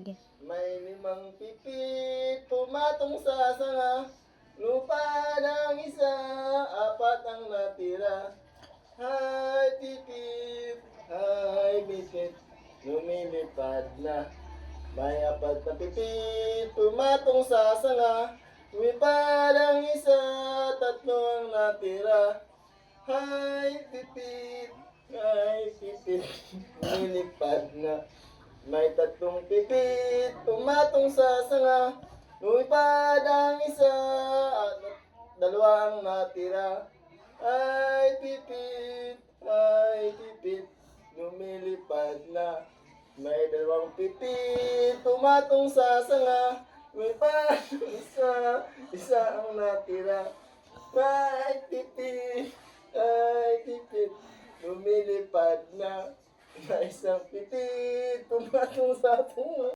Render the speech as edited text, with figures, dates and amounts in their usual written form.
Sige. May limang pipit, pumatong sa sanga. Lupa ng isa, apat ang natira. Hay pipit, lumilipad na. May apat na pipit, pumatong sa sanga. Lumipad ang isa, tatlo ang natira. Hay pipit, lumilipad na. May tatlong pipit, pumatong sa sanga. Lumipad ang isa, at dalawa ang natira. Ay pipit, lumilipad na. May dalawang pipit, pumatong sa sanga. Lumipad ang isa, isa ang natira. Ay pipit, lumilipad na. May isang pipit, pumatong sa sanga.